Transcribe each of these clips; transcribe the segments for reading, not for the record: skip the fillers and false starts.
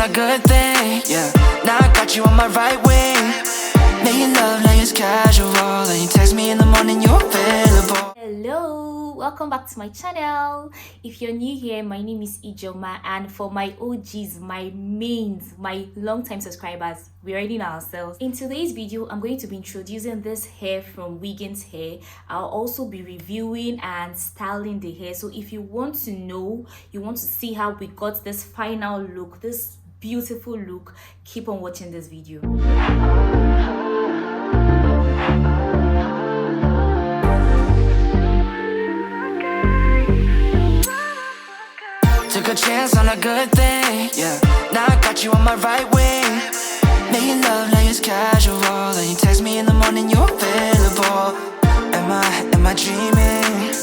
a good thing, yeah. Now I got you on my right wing. Making love like it's casual, and you text me in the morning, you're available. Hello, welcome back to my channel. If you're new here, my name is Ijoma, and for my OGs, my mains, my long-time subscribers, we already know ourselves. In today's video, I'm going to be introducing this hair from Wiggins hair. I'll also be reviewing and styling the hair. So if you want to know, you want to see how we got this final look, this beautiful look, keep on watching this video. Took a chance on a good thing, yeah. Now I got you on my right wing. Making love like it's casual, and you text me in the morning, you're available. Am I dreaming?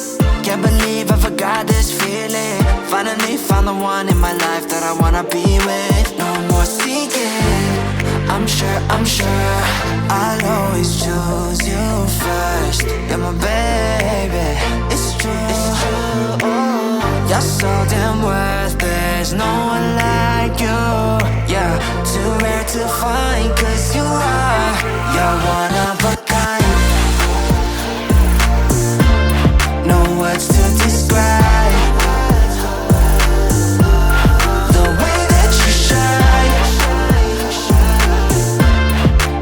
Can't believe I forgot this feeling. Finally found the one in my life that I wanna be with. No more seeking. I'm sure I'll always choose you first. You're my baby, it's true. You're so damn worth, there's no one like you. Yeah, too rare to find, cause you're one of a kind. No words to describe the way that you shine.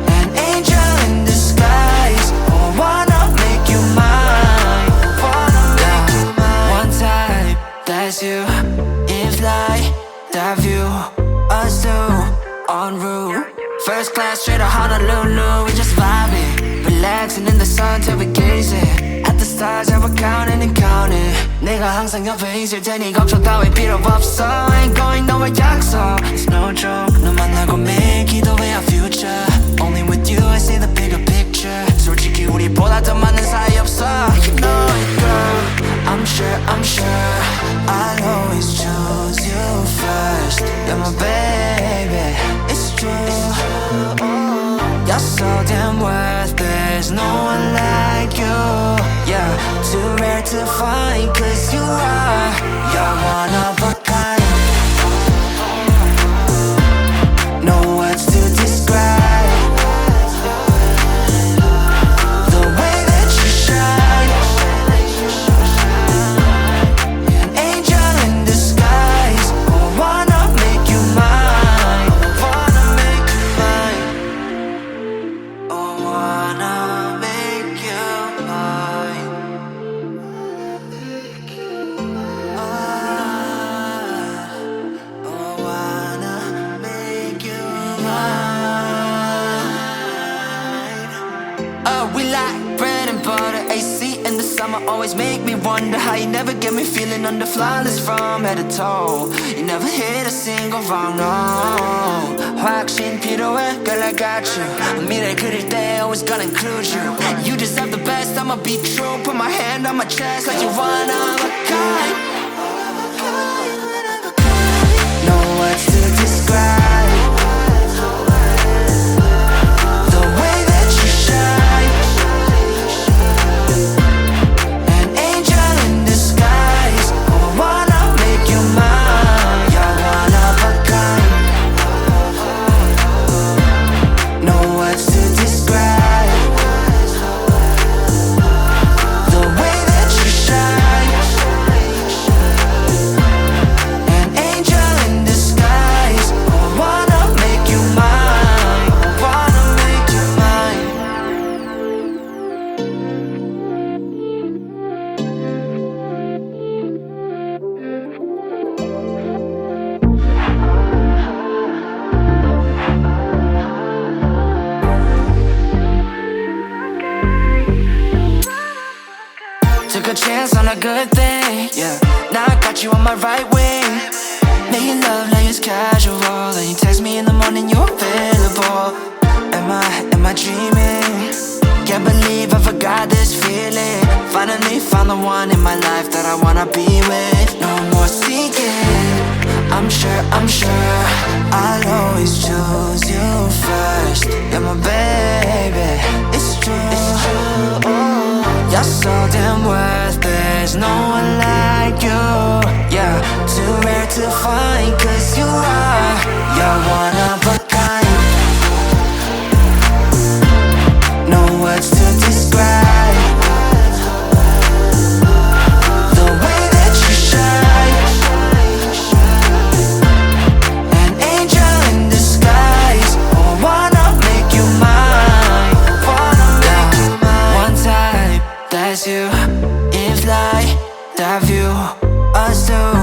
An angel in disguise. I wanna make you mine. One type, that's you. If like that view, us two en route. First class straight to Honolulu. We just vibing, relaxing in the sun till we gazing at the stars that we're counting and counting. 내가 항상 옆에 있을 테니 걱정 따위 필요 없어. Ain't going nowhere 약속. It's no joke. 너 만나고 매일 기도해 our future. Only with you I see the bigger picture. 솔직히 우리보다 더 많은 사이 없어. You know it, girl. I'm sure I'll always choose you first. You're my baby, it's true. You're so damn worth, there's no one like you. Yeah, too rare to find, cause you're one of a kind. No words to describe the way that you shine. An angel in disguise. I wanna make you mine. Wanna make you mine. I wanna make you mine. I wanna make you mine. We like bread and butter, AC in the summer always make me wonder how you never get me feeling under flawless from head to toe. You never hit a single wrong, no. 확신 필요해, girl I got you. 미래 그릴 때 always gonna include you. You deserve the best, I'ma be true. Put my hand on my chest like you're one of a kind. No words to describe the way that you shine. An angel in disguise. I wanna make you mine. You're one of a kind. No words to describe the way that you shine. An angel in disguise. I wanna make you mine. Wanna make you mine. Took a chance on a good thing, yeah. Now I got you on my right wing. Making love like it's casual, and you text me in the morning, you're available. Am I dreaming? Can't believe I forgot this feeling. Finally found the one in my life that I wanna be with. No more seeking. I'm sure I'll always choose you first. You're my baby, it's true. You're so damn worth, there's no one like you. Yeah, too rare to find, cause you're You're one of a kind. No words to describe the way that you shine. An angel in disguise. Oh, wanna make you mine. Wanna make you mine. One type, that's you. In flight, that view. Us two,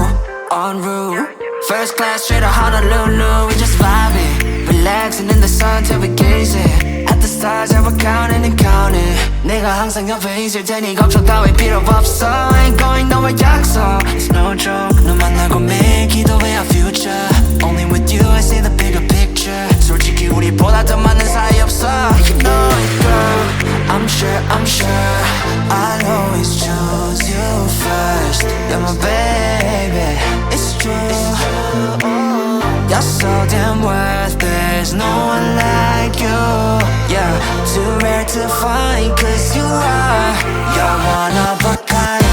en route. First class straight to Honolulu. We just vibing, relaxing in the sun till we gazing at the stars that we're counting and counting. 내가 항상 옆에 있을 테니 걱정 따위 필요 없어. Ain't going nowhere 약속. It's no joke. 너 만나고 매일 기도해 our future. Only with you I see the bigger picture. 솔직히 우리보다 더 많은 사이 없어. You know it, girl. I'm sure I'll always choose you first. You're my baby. It's true. You're so damn worth. There's no one like you. Yeah, too rare to find. 'Cause you are. You're one of a kind.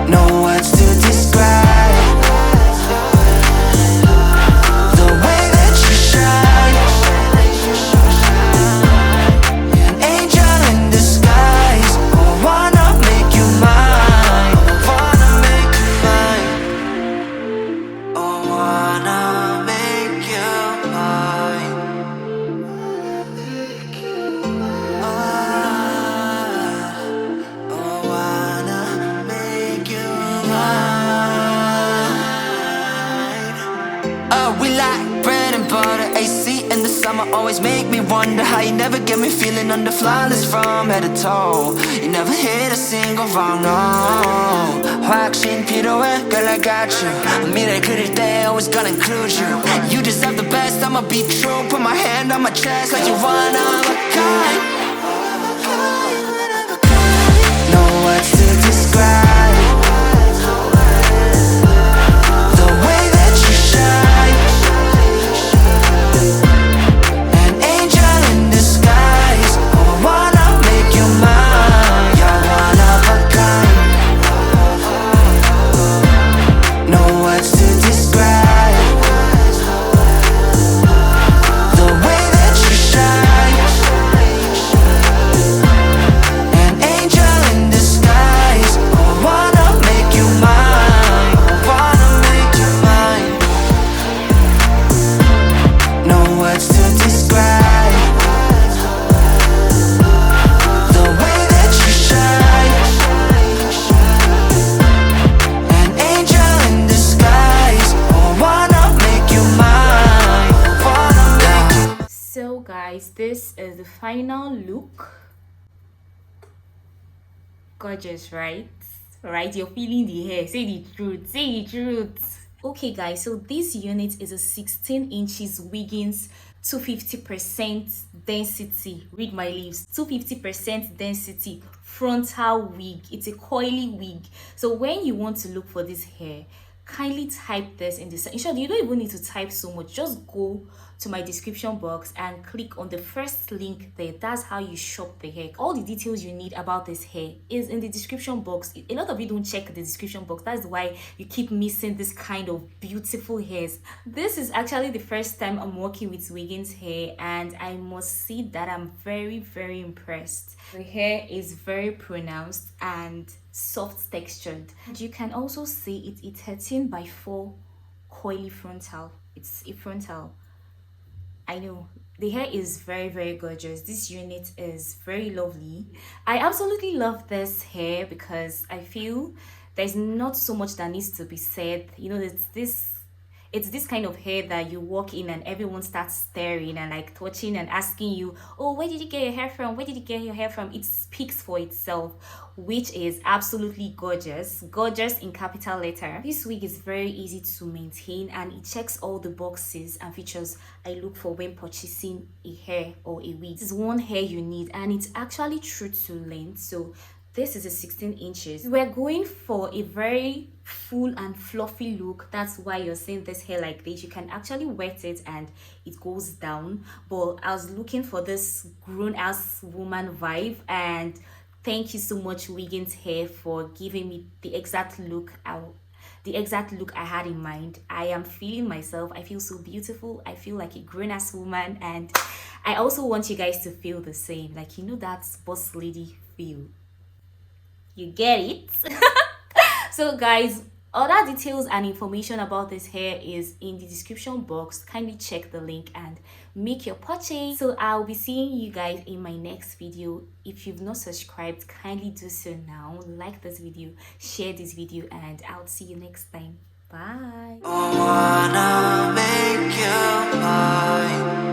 No words to describe the way that you shine. An angel in disguise. Oh, wanna make you mine. Wanna make you mine. Oh, wanna make you mine. Oh, wanna make you mine. Oh, we like bread and butter. AC in the summer always make me wonder how you never get me feeling under flawless from head to toe. You never hit a single wrong, no. 확신 필요해, girl, I got you. 미래 그릴 때 always gonna include you. You deserve the best, I'ma be true. Put my hand on my chest like you're one of a kind. No words to describe the way that you shine. An angel in disguise. Oh, wanna make you mine. You're one of a kind. No words to describe the way that you shine. An angel in disguise. Oh, wanna make you mine. Wanna make you mine. No words to describe the way that you shine. An angel in disguise. Oh, wanna make you mine. Wanna make you. So guys, this is the final look. Gorgeous, right? Right, you're feeling the hair. Say the truth. Say the truth. Okay guys, so this unit is a 16 inches Wiggins 250% density. Read my lips. 250% density frontal wig. It's a coily wig. So when you want to look for this hair, kindly type this in the in short, you don't even need to type so much. Just go to my description box and click on the first link there. That's how you shop the hair. All the details you need about this hair is in the description box. A lot of you don't check the description box. That's why you keep missing this kind of beautiful hairs. This is actually the first time I'm working with Wiggins hair, and I must say that I'm very impressed. The hair is very pronounced and soft textured. And you can also see it's 13/4 coily frontal. It's a frontal. I know the hair is very gorgeous. This unit is very lovely. I absolutely love this hair because I feel there's not so much that needs to be said. You know, it's this kind of hair that you walk in and everyone starts staring and like touching and asking you, oh, where did you get your hair from? Where did you get your hair from? It speaks for itself, which is absolutely gorgeous. Gorgeous in capital letter. This wig is very easy to maintain and it checks all the boxes and features I look for when purchasing a hair or a wig. This is one hair you need and it's actually true to length. So this is a 16 inches. We're going for a very full and fluffy look. That's why you're seeing this hair like this. You can actually wet it and it goes down. But I was looking for this grown-ass woman vibe, and thank you so much Wiggins hair for giving me the exact look the exact look I had in mind. I am feeling myself. I feel so beautiful. I feel like a grown-ass woman, and I also want you guys to feel the same. Like, you know, that boss lady feel. You get it? So guys, other details and information about this hair is in the description box. Kindly check the link and make your purchase. So I'll be seeing you guys in my next video. If you've not subscribed, kindly do so now. Like this video, share this video, and I'll see you next time. Bye. I wanna make you mine.